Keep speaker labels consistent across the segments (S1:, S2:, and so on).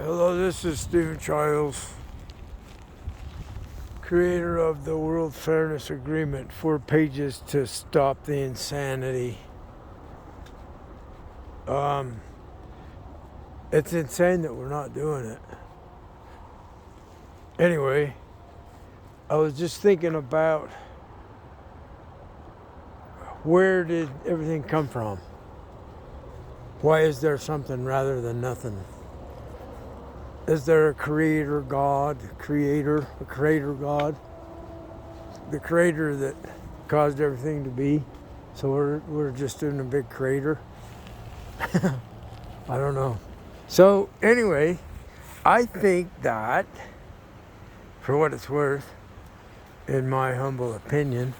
S1: Hello, this is Stephen Childs, creator of the World Fairness Agreement, 4 pages to stop the insanity. It's insane that we're not doing it. Anyway, I was just thinking about where did everything come from? Why is there something rather than nothing? Is there a creator God, a creator God? The creator that caused everything to be? So we're just in a big crater? I don't know. So anyway, I think that, for what it's worth, in my humble opinion,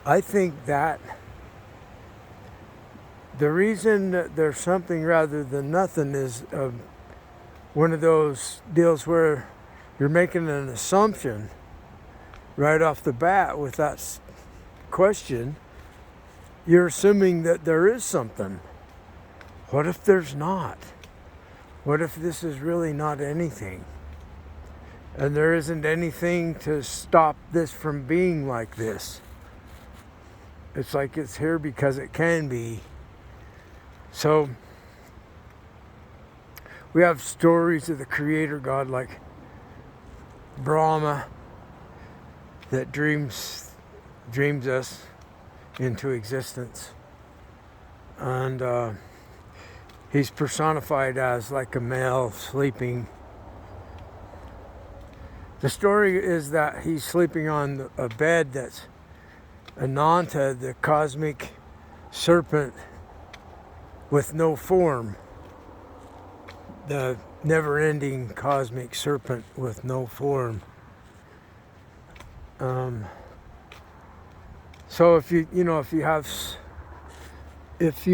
S1: I think that the reason that there's something rather than nothing is one of those deals where you're making an assumption right off the bat with that question. You're assuming that there is something. What if there's not? What if this is really not anything? And there isn't anything to stop this from being like this. It's like it's here because it can be. So we have stories of the creator God like Brahma that dreams us into existence. And he's personified as like a male sleeping. The story is that he's sleeping on a bed that's Ananta, the cosmic serpent with no form. The never-ending cosmic serpent with no form. So if you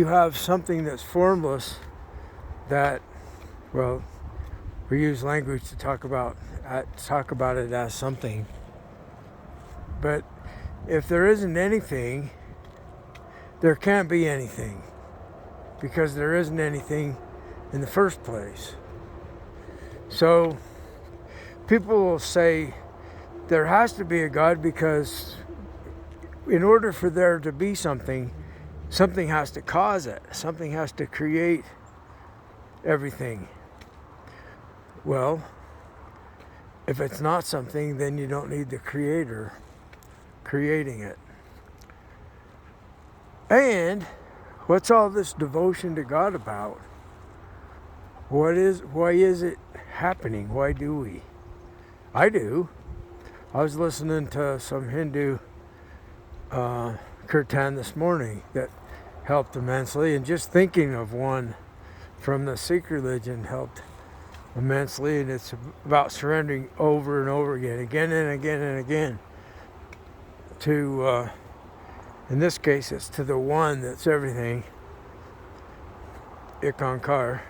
S1: have something that's formless, that, well, we use language to talk about it as something. But if there isn't anything, there can't be anything, because there isn't anything in the first place. So people will say there has to be a God because in order for there to be something, something has to cause it. Something has to create everything. Well, if it's not something, then you don't need the creator creating it. And what's all this devotion to God about? Why is it happening? Why do we? I do. I was listening to some Hindu kirtan this morning that helped immensely, and just thinking of one from the Sikh religion helped immensely. And it's about surrendering over and over again and again to, in this case, it's to the one that's everything, Ikankar,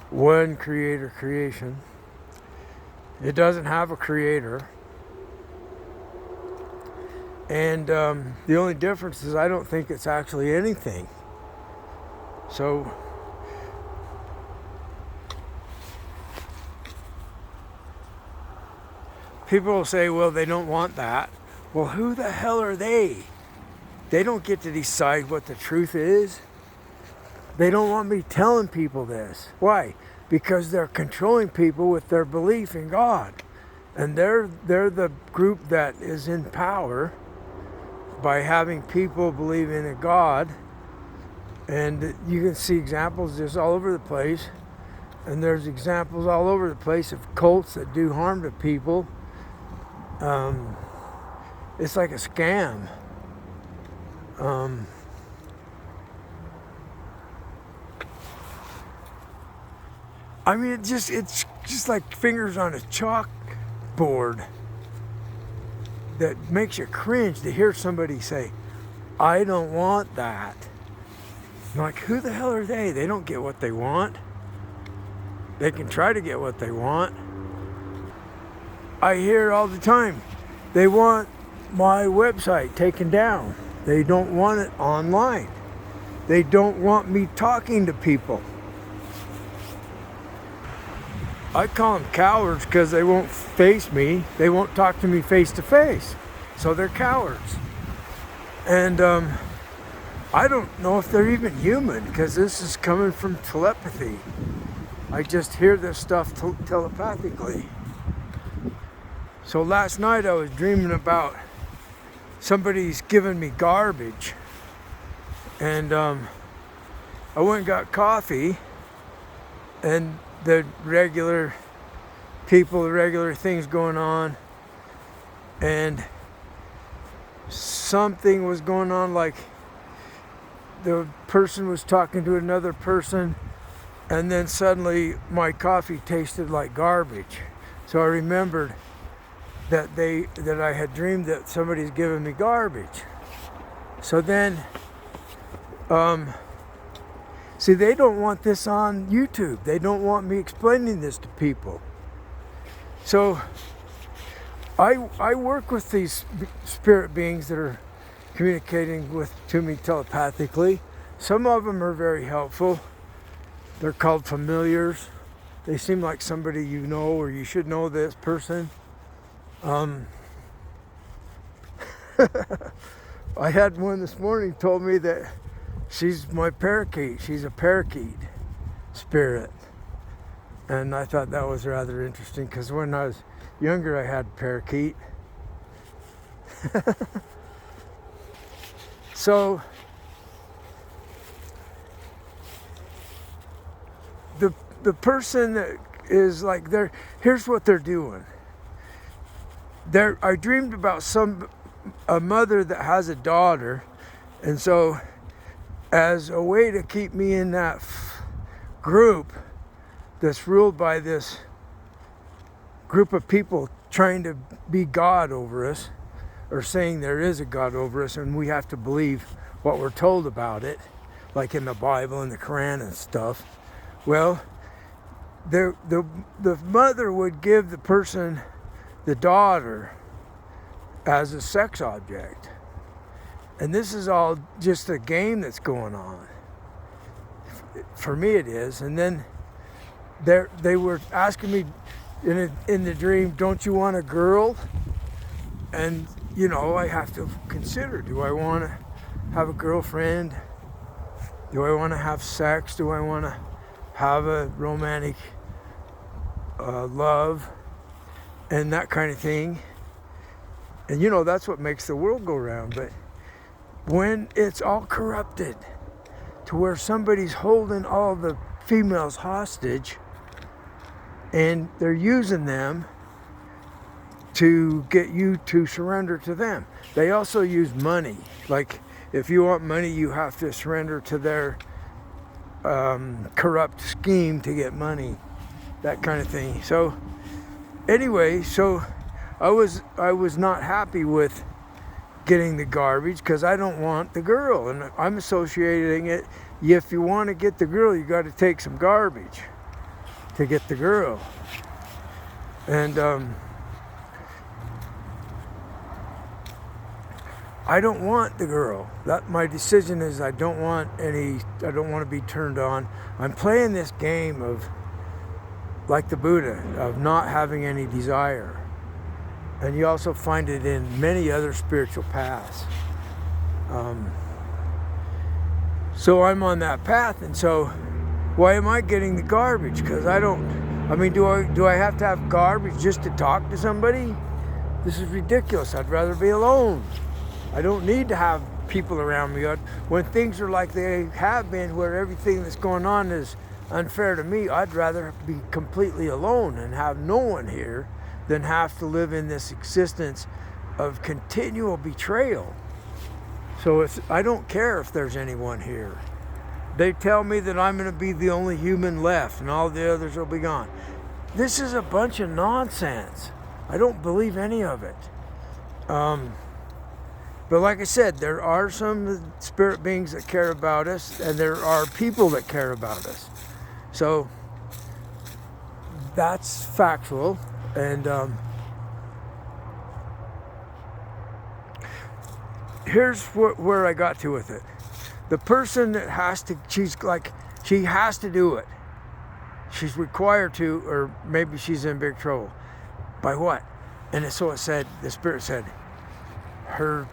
S1: one creator creation. It doesn't have a creator. And the only difference is I don't think it's actually anything. So people will say, well, they don't want that. Well, who the hell are they? They don't get to decide what the truth is. They don't want me telling people this. Why? Because they're controlling people with their belief in God. And they're the group that is in power by having people believe in a God. And you can see examples just all over the place. And there's examples all over the place of cults that do harm to people. It's like a scam. I mean, it's just like fingers on a chalkboard that makes you cringe to hear somebody say, I don't want that. I'm like, who the hell are they? They don't get what they want. They can try to get what they want. I hear all the time, they want my website taken down. They don't want it online. They don't want me talking to people. I call them cowards because they won't face me. They won't talk to me face to face. So they're cowards. And I don't know if they're even human because this is coming from telepathy. I just hear this stuff telepathically. So last night I was dreaming about somebody's giving me garbage. And I went and got coffee, and the regular people, the regular things going on, and something was going on, like the person was talking to another person, and then suddenly my coffee tasted like garbage. So I remembered that I had dreamed that somebody's giving me garbage. So then see, they don't want this on YouTube. They don't want me explaining this to people. So I work with these spirit beings that are communicating to me telepathically. Some of them are very helpful. They're called familiars. They seem like somebody you know, or you should know this person. I had one this morning told me that she's my parakeet. She's a parakeet spirit. And I thought that was rather interesting because when I was younger, I had parakeet. So the person that is like, here's what they're doing. I dreamed about a mother that has a daughter, and so as a way to keep me in that group that's ruled by this group of people trying to be God over us, or saying there is a God over us and we have to believe what we're told about it, like in the Bible and the Quran and stuff. Well, the mother would give the person the daughter as a sex object. And this is all just a game that's going on. For me it is. And then they were asking me in the dream, don't you want a girl? And, you know, I have to consider, do I want to have a girlfriend? Do I want to have sex? Do I want to have a romantic love and that kind of thing? And, you know, that's what makes the world go round. But when it's all corrupted to where somebody's holding all the females hostage and they're using them to get you to surrender to them. They also use money. Like, if you want money, you have to surrender to their corrupt scheme to get money, that kind of thing. So anyway, I was not happy with getting the garbage because I don't want the girl, and I'm associating it. If you want to get the girl, you got to take some garbage to get the girl. And I don't want the girl. That my decision is I don't want to be turned on. I'm playing this game of, like the Buddha, of not having any desire. And you also find it in many other spiritual paths. So I'm on that path, and so why am I getting the garbage? Because do I have to have garbage just to talk to somebody? This is ridiculous. I'd rather be alone. I don't need to have people around me. When things are like they have been, where everything that's going on is unfair to me, I'd rather be completely alone and have no one here than have to live in this existence of continual betrayal. So I don't care if there's anyone here. They tell me that I'm going to be the only human left and all the others will be gone. This is a bunch of nonsense. I don't believe any of it. But like I said, there are some spirit beings that care about us, and there are people that care about us. So that's factual. And here's where I got to with it. The person that she has to do it. she's required to, or maybe she's in big trouble. By what? And so it said, the Spirit said, her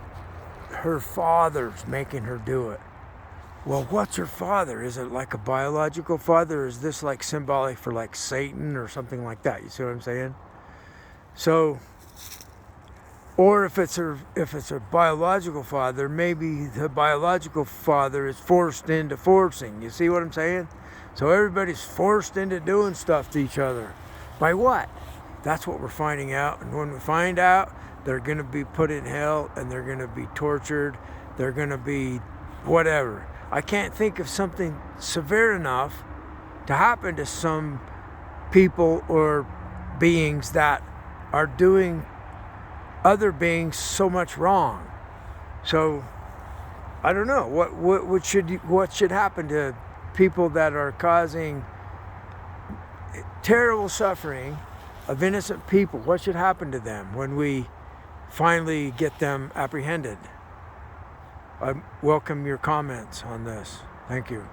S1: father's making her do it. Well, what's her father? Is it like a biological father? Or is this like symbolic for like Satan or something like that? You see what I'm saying? So, or if it's a biological father, maybe the biological father is forced into forcing. You see what I'm saying? So everybody's forced into doing stuff to each other. By what? That's what we're finding out. And when we find out, they're going to be put in hell and they're going to be tortured. They're going to be whatever. I can't think of something severe enough to happen to some people or beings that are doing other beings so much wrong. So I don't know what should happen to people that are causing terrible suffering of innocent people. What should happen to them when we finally get them apprehended? I welcome your comments on this. Thank you.